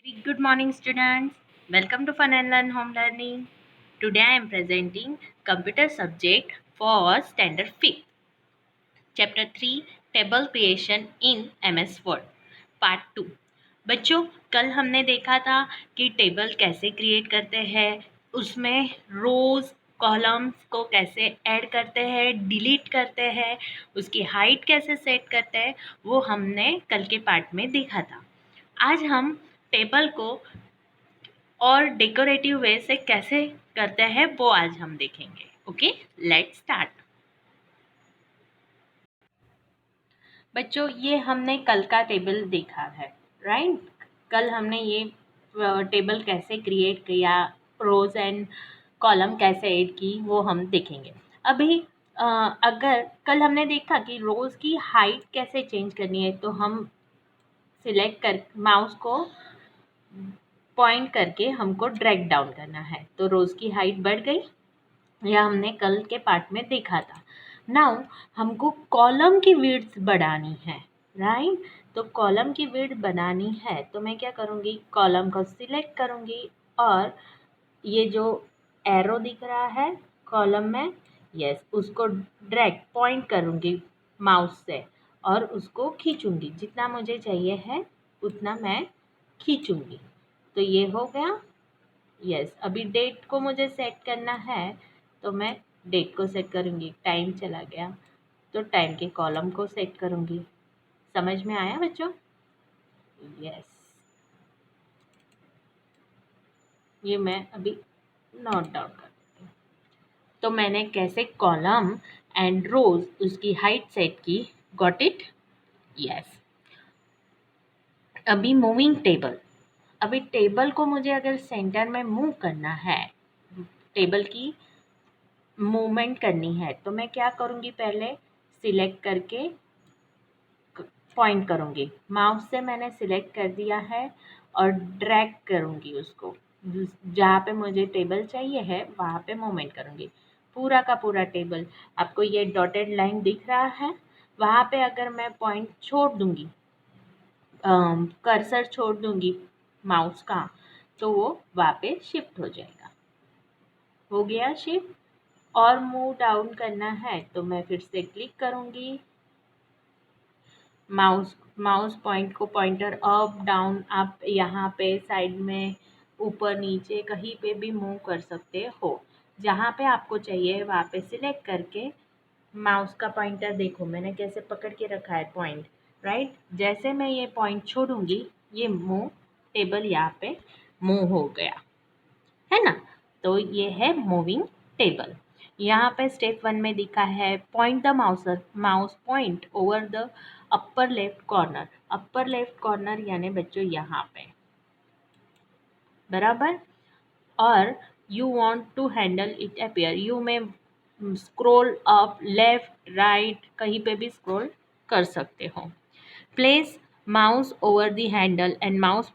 Good morning, students. Welcome to Fun and Learn Home Learning. Today I am presenting computer subject for standard 5th, chapter 3, table creation in MS Word, part 2. बच्चों, कल हमने देखा था कि table कैसे create करते हैं, उसमें रोज कॉलम्स को कैसे ऐड करते हैं, डिलीट करते हैं, उसकी हाइट कैसे सेट करते हैं, वो हमने कल के पार्ट में देखा था। आज हम टेबल को और डेकोरेटिव वे से कैसे करते हैं वो आज हम देखेंगे। Okay, let's start. बच्चों, ये हमने कल का टेबल देखा है, राइट? कल हमने ये टेबल कैसे क्रिएट किया, रोज एंड कॉलम कैसे ऐड की, वो हम देखेंगे। अभी अगर कल हमने देखा कि रोज की हाइट कैसे चेंज करनी है, तो हम सिलेक्ट कर माउस को पॉइंट करके हमको ड्रैग डाउन करना है, तो रोज की हाइट बढ़ गई। यह हमने कल के पार्ट में देखा था। नाउ हमको कॉलम की विड्थ बढ़ानी है, राइट? तो कॉलम की विड्थ बनानी है तो मैं क्या करूँगी, कॉलम को सिलेक्ट करूँगी और ये जो एरो दिख रहा है कॉलम में, यस, उसको ड्रैग पॉइंट करूँगी माउस से और उसको खींचूँगी। जितना मुझे चाहिए है उतना मैं खींचूँगी। तो ये हो गया। यस, अभी डेट को मुझे सेट करना है तो मैं डेट को सेट करूँगी। टाइम चला गया तो टाइम के कॉलम को सेट करूँगी। समझ में आया बच्चों? यस, ये मैं अभी नोट डाउन करती हूँ। तो मैंने कैसे कॉलम एंड रोज उसकी हाइट सेट की। Got it? यस। अभी मूविंग टेबल। अभी टेबल को मुझे अगर सेंटर में मूव करना है, टेबल की मूवमेंट करनी है, तो मैं क्या करूँगी, पहले सिलेक्ट करके पॉइंट करूँगी। माउस से मैंने सिलेक्ट कर दिया है और ड्रैग करूँगी उसको, जहाँ पे मुझे टेबल चाहिए है वहाँ पे मूवमेंट करूँगी। पूरा का पूरा टेबल, आपको ये डॉटेड लाइन दिख रहा है, वहाँ पे अगर मैं पॉइंट छोड़ दूँगी, कर्सर छोड़ दूँगी माउस का, तो वो वहाँ पे शिफ्ट हो जाएगा। हो गया शिफ्ट। और मूव डाउन करना है तो मैं फिर से क्लिक करूँगी, माउस माउस पॉइंट को पॉइंटर अप डाउन, आप यहाँ पे साइड में ऊपर नीचे कहीं पे भी मूव कर सकते हो। जहाँ पे आपको चाहिए वहाँ पे सिलेक्ट करके माउस का पॉइंटर देखो मैंने कैसे पकड़ के रखा है पॉइंट, राइट? जैसे मैं ये पॉइंट छोड़ूंगी ये मूव टेबल यहाँ पे मूव हो गया, है ना? तो ये है मूविंग टेबल। यहाँ पे स्टेप 1 में दिखा है point the mouse pointer over the upper left corner. Upper left corner यानी बच्चों यहाँ पे, बराबर। और you want to handle it appear, you में स्क्रॉल अप लेफ्ट राइट कहीं पे भी स्क्रॉल कर सकते हो। Place mouse over the handle and mouse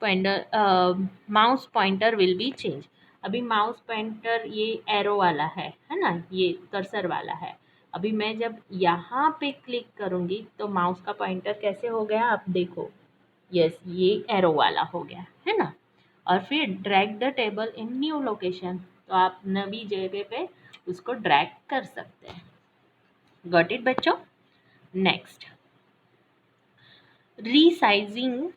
pointer will be change. अभी माउस पॉइंटर ये एरो वाला है ना, ये कर्सर वाला है। अभी मैं जब यहाँ पे क्लिक करूँगी तो माउस का पॉइंटर कैसे हो गया आप देखो। यस, ये एरो वाला हो गया, है ना? और फिर drag the table in new location, तो आप नवी जगह पे उसको ड्रैग कर सकते हैं। गॉट इट बच्चों? Next, resizing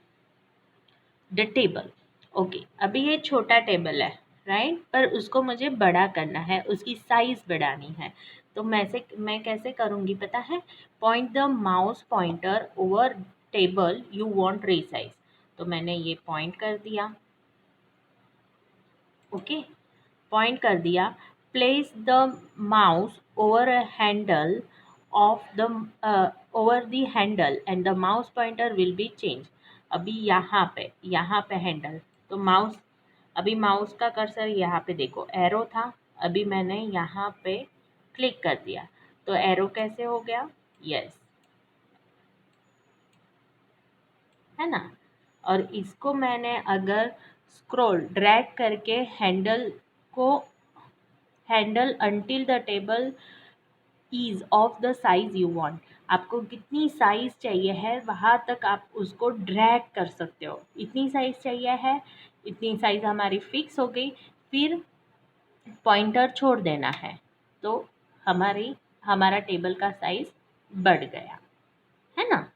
the table. Okay, अभी ये छोटा टेबल है, राइट? पर उसको मुझे बड़ा करना है, उसकी साइज बढ़ानी है। तो मैं कैसे करूँगी पता है? Point the mouse pointer over table you want resize. तो मैंने ये पॉइंट कर दिया, ओके, पॉइंट कर दिया। Place the mouse over a handle of the over the handle and the mouse pointer will be change. अभी यहाँ पे हैंडल, तो माउस, अभी माउस का कर्सर यहाँ पे देखो एरो था, अभी मैंने यहाँ पे क्लिक कर दिया तो एरो कैसे हो गया? यस, है ना? और इसको मैंने अगर स्क्रॉल ड्रैग करके handle until the table is of the size you want, आपको कितनी साइज़ चाहिए है वहाँ तक आप उसको ड्रैग कर सकते हो। इतनी साइज़ चाहिए है, इतनी साइज़ हमारी फिक्स हो गई, फिर पॉइंटर छोड़ देना है, तो हमारा टेबल का साइज़ बढ़ गया, है ना?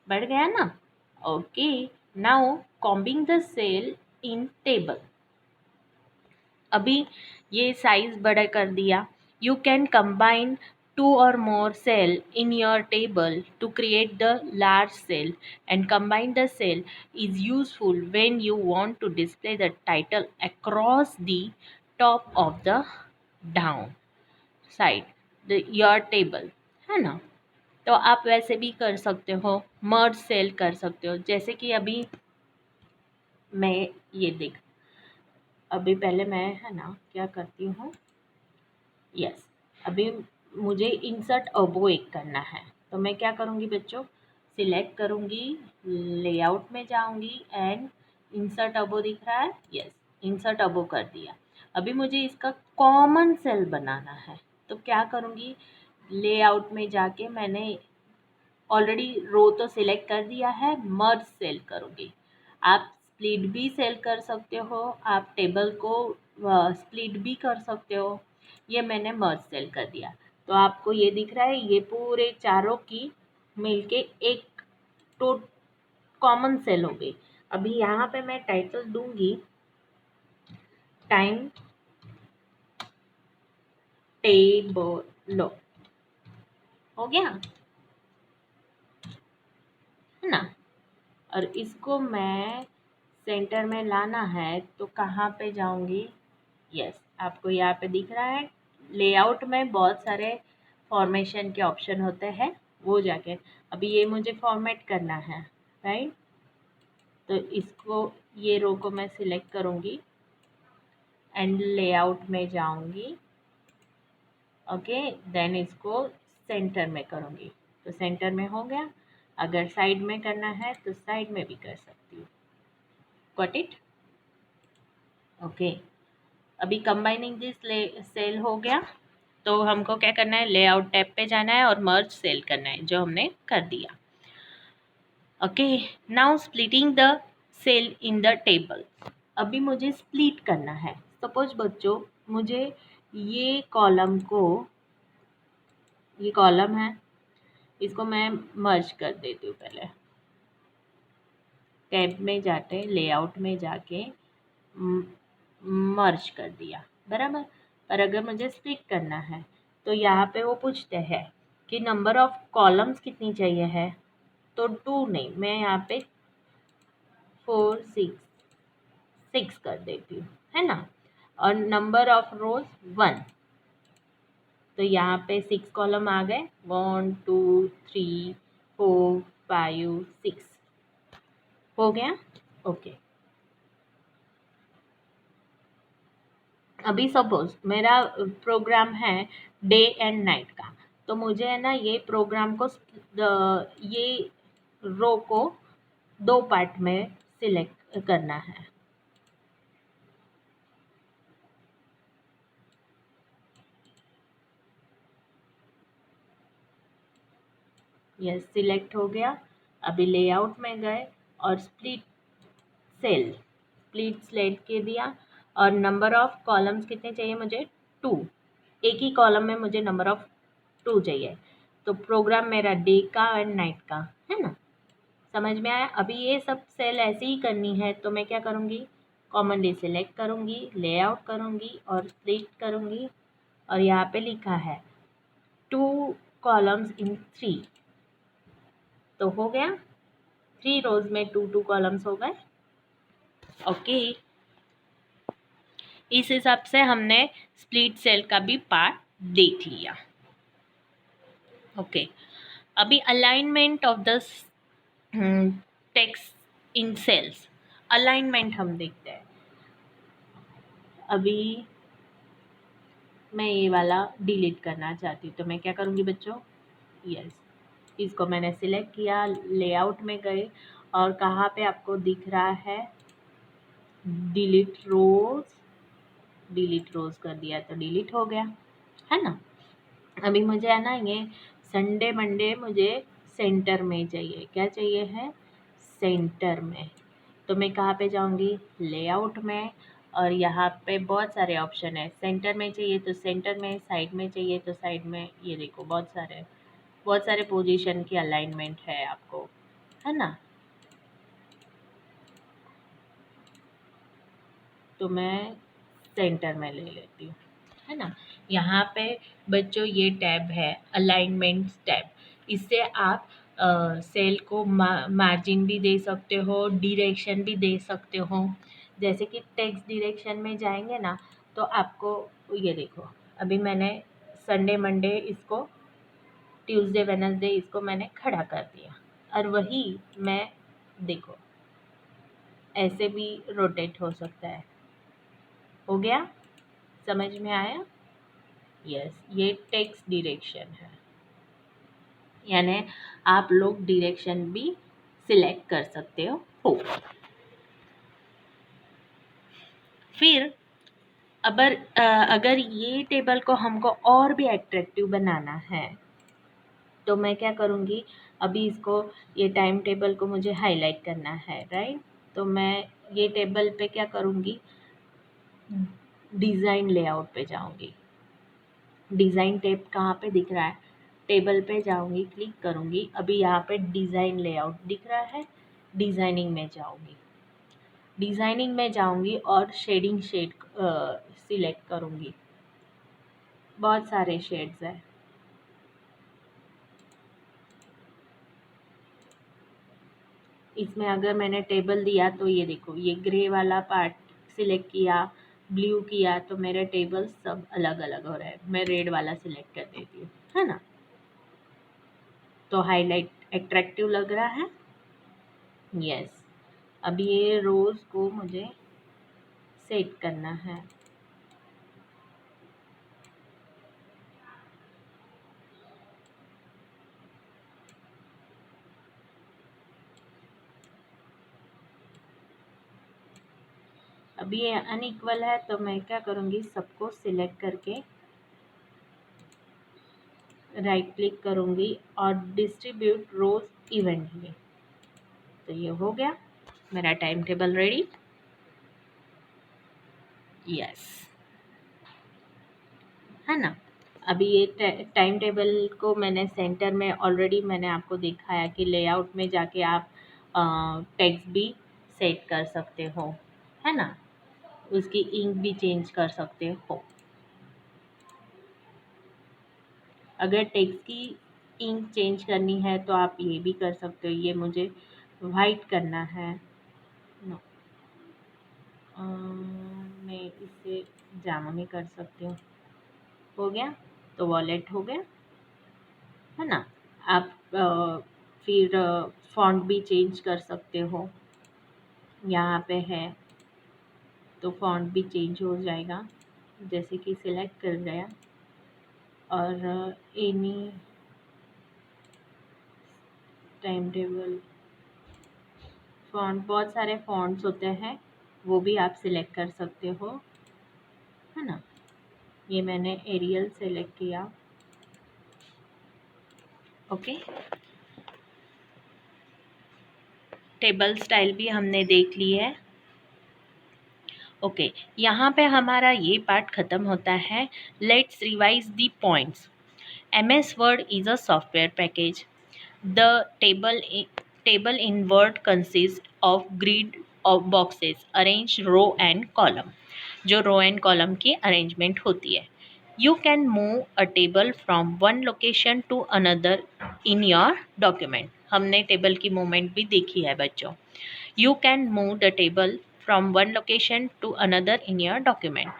बढ़ गया ना? Okay, now combing the cell in table. अभी ये साइज बड़ा कर दिया। You can combine two or more cell in your table to create the large cell, and combine the cell is useful when you want to display the title across the top of the down side your table, है ना? तो आप वैसे भी कर सकते हो, मर्ज cell कर सकते हो। जैसे कि अभी मैं ये देख, अभी पहले मैं है ना क्या करती हूँ, यस, अभी मुझे इंसर्ट अबो एक करना है, तो मैं क्या करूँगी बच्चों, सिलेक्ट करूँगी, लेआउट में जाऊँगी एंड इंसर्ट अबो दिख रहा है, यस, इंसर्ट अबो कर दिया। अभी मुझे इसका कॉमन सेल बनाना है, तो क्या करूँगी, लेआउट में जाके मैंने ऑलरेडी रो तो सिलेक्ट कर दिया है, मर्ज सेल करूँगी। आप स्प्लिट भी सेल कर सकते हो, आप टेबल को स्प्लिट भी कर सकते हो। ये मैंने मर्ज सेल कर दिया, तो आपको ये दिख रहा है, ये पूरे चारों की मिलके एक तो कॉमन सेल हो गई। अभी यहाँ पे मैं टाइटल दूंगी टाइम टेबल, हो गया, है ना? और इसको मैं सेंटर में लाना है, तो कहाँ पे जाऊंगी, यस, आपको यहाँ पे दिख रहा है, लेआउट में बहुत सारे फॉर्मेशन के ऑप्शन होते हैं, वो जाके अभी ये मुझे फॉर्मेट करना है, राइट? तो इसको, ये रो को मैं सिलेक्ट करूँगी एंड लेआउट में जाऊँगी, ओके, देन इसको सेंटर में करूँगी, तो सेंटर में हो गया। अगर साइड में करना है तो साइड में भी कर सकती हूँ। Got it? ओके, अभी कंबाइनिंग दिस सेल हो गया, तो हमको क्या करना है, लेआउट टैब पे जाना है और मर्ज सेल करना है, जो हमने कर दिया। Okay, now splitting the cell in the table. अभी मुझे स्प्लिट करना है। सपोज बच्चों, मुझे ये कॉलम को, ये कॉलम है, इसको मैं मर्ज कर देती हूँ। पहले टैब में जाते, लेआउट में जाके मर्ज कर दिया, बराबर। पर अगर मुझे स्प्लिट करना है, तो यहाँ पे वो पूछते हैं कि नंबर ऑफ कॉलम्स कितनी चाहिए है, तो 2 नहीं, मैं यहाँ पे 4 6 कर देती हूँ, है ना? और नंबर ऑफ रोज 1, तो यहाँ पे 6 कॉलम आ गए, 1 2 3 4 5 6, हो गया। ओके, अभी सपोज मेरा प्रोग्राम है डे एंड नाइट का, तो मुझे है ना ये प्रोग्राम को, ये रो को 2 पार्ट में सिलेक्ट करना है। यस, सिलेक्ट हो गया। अभी लेआउट में गए और स्प्लिट सेलेक्ट के दिया, और नंबर ऑफ कॉलम्स कितने चाहिए मुझे, 2, एक ही कॉलम में मुझे नंबर ऑफ 2 चाहिए। तो प्रोग्राम मेरा डे का एंड नाइट का, है ना? समझ में आया? अभी ये सब सेल ऐसे ही करनी है, तो मैं क्या करूँगी, कॉमन डे सिलेक्ट करूँगी, लेआउट करूँगी और स्प्लिट करूँगी, और यहाँ पे लिखा है 2 कॉलम्स इन 3, तो हो गया, 3 रोज में 2 कॉलम्स हो गए। ओके, इस हिसाब से हमने स्प्लिट सेल का भी पार्ट देख लिया। ओके, अभी alignment of the text in cells, alignment हम देखते हैं। अभी मैं ये वाला डिलीट करना चाहती हूँ, तो मैं क्या करूँगी बच्चों, यस, इसको मैंने सिलेक्ट किया, लेआउट में गए, और कहाँ पे आपको दिख रहा है, डिलीट रोज कर दिया, तो डिलीट हो गया, है ना? अभी मुझे है ना ये संडे मंडे मुझे सेंटर में चाहिए। क्या चाहिए है? सेंटर में। तो मैं कहाँ पे जाऊँगी? लेआउट में। और यहाँ पे बहुत सारे ऑप्शन है। सेंटर में चाहिए तो सेंटर में, साइड में चाहिए तो साइड में। ये देखो बहुत सारे पोजीशन की अलाइनमेंट है आपको, है ना। तो मैं सेंटर में ले लेती हूँ, है ना। यहाँ पे बच्चों ये टैब है अलाइनमेंट टैब। इससे आप सेल को मार्जिन भी दे सकते हो, डायरेक्शन भी दे सकते हो। जैसे कि टेक्स्ट डायरेक्शन में जाएंगे ना, तो आपको ये देखो, अभी मैंने संडे मंडे इसको, ट्यूसडे वेडनेसडे इसको मैंने खड़ा कर दिया। और वही मैं देखो ऐसे भी रोटेट हो सकता है। हो गया? समझ में आया? यस, ये टेक्स्ट डायरेक्शन है। यानी आप लोग डायरेक्शन भी सिलेक्ट कर सकते हो। फिर अगर ये टेबल को हमको और भी अट्रैक्टिव बनाना है तो मैं क्या करूँगी, अभी इसको, ये टाइम टेबल को मुझे हाईलाइट करना है, राइट। तो मैं ये टेबल पे क्या करूँगी, डिज़ाइन लेआउट पे जाऊँगी। डिज़ाइन टैब कहाँ पे दिख रहा है? टेबल पे जाऊँगी, क्लिक करूँगी। अभी यहाँ पे डिज़ाइन लेआउट दिख रहा है। डिज़ाइनिंग में जाऊँगी। डिज़ाइनिंग में जाऊँगी और शेड सिलेक्ट करूँगी। बहुत सारे शेड्स हैं। इसमें अगर मैंने टेबल दिया तो ये देखो, ये ग्रे वाला पार्ट सिलेक्ट किया, ब्लू किया, तो मेरे टेबल सब अलग अलग हो रहे हैं। मैं रेड वाला सिलेक्ट कर देती हूँ, है ना। तो हाईलाइट अट्रैक्टिव लग रहा है। यस। अब ये रोज़ को मुझे सेट करना है। अभी ये अनइक्वल है तो मैं क्या करूँगी, सबको सिलेक्ट करके राइट क्लिक करूँगी और डिस्ट्रीब्यूट रोज इवेंटली। तो ये हो गया मेरा टाइम टेबल रेडी। यस, है ना। अभी ये टाइम टेबल को मैंने सेंटर में ऑलरेडी मैंने आपको दिखाया कि लेआउट में जाके आप टेक्स्ट भी सेट कर सकते हो, है ना। उसकी इंक भी चेंज कर सकते हो। अगर टेक्स्ट की इंक चेंज करनी है तो आप ये भी कर सकते हो। ये मुझे वाइट करना है। नो, मैं इसे जामुनी कर सकती हूँ। हो गया, तो वॉलेट हो गया, है ना। आप फिर फॉन्ट भी चेंज कर सकते हो। यहाँ पे है तो फॉन्ट भी चेंज हो जाएगा। जैसे कि सिलेक्ट कर लिया और एनी टाइम टेबल फॉन्ट, बहुत सारे फॉन्ट्स होते हैं, वो भी आप सिलेक्ट कर सकते हो, है ना। ये मैंने एरियल सेलेक्ट किया। ओके, टेबल स्टाइल भी हमने देख ली है। ओके, यहाँ पे हमारा ये पार्ट ख़त्म होता है। Let's revise the points. MS Word is a software package. The table in Word consists of grid of boxes arranged row and column. जो रो एंड कॉलम की अरेंजमेंट होती है। You can move a table from one location to another in your document. हमने table की movement भी देखी है बच्चों। You can move the table from one location to another in your document.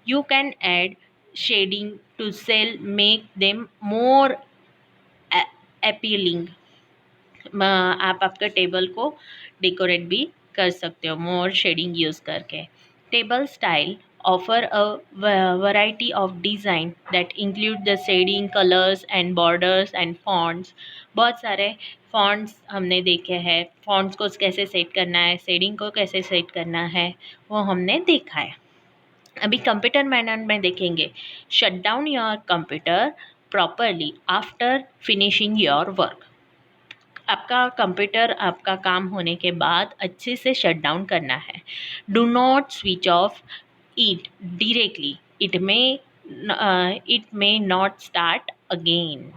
You can add shading to cell, make them more appealing. आप आपका table को decorate भी कर सकते हो मोर शेडिंग यूज़ करके। Table style offer a variety of design that include the shading, colours and borders and fonts. बहुत सारे फॉन्ट्स हमने देखे हैं। फॉन्ट्स को कैसे सेट करना है, शेडिंग को कैसे सेट करना है, वो हमने देखा है। अभी कंप्यूटर मैनर में देखेंगे। Shut down your computer, properly after finishing your work. आपका कंप्यूटर आपका काम होने के बाद अच्छे से शट डाउन करना है. Do not switch off it directly. It may not start again,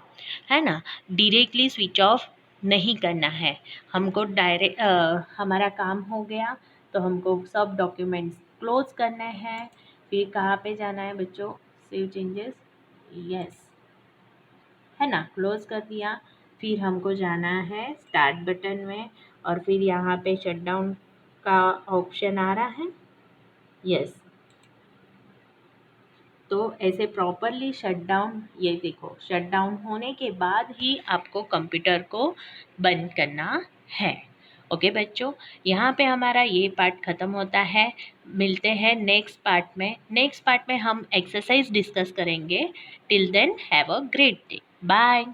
है ना. डायरेक्टली स्विच ऑफ नहीं करना है हमको. डायरेक्ट हमारा काम हो गया तो हमको सब डॉक्यूमेंट्स क्लोज करने हैं. फिर कहाँ पे जाना है बच्चों? सेव चेंजेस, यस, है ना. क्लोज कर दिया. फिर हमको जाना है स्टार्ट बटन में और फिर यहाँ पे शट डाउन का ऑप्शन आ रहा है, यस. तो ऐसे प्रॉपरली शट डाउन, ये देखो, शट डाउन होने के बाद ही आपको कंप्यूटर को बंद करना है. ओके बच्चों, यहाँ पे हमारा ये पार्ट ख़त्म होता है. मिलते हैं नेक्स्ट पार्ट में. नेक्स्ट पार्ट में हम एक्सरसाइज डिस्कस करेंगे. Till then have a great day. Bye.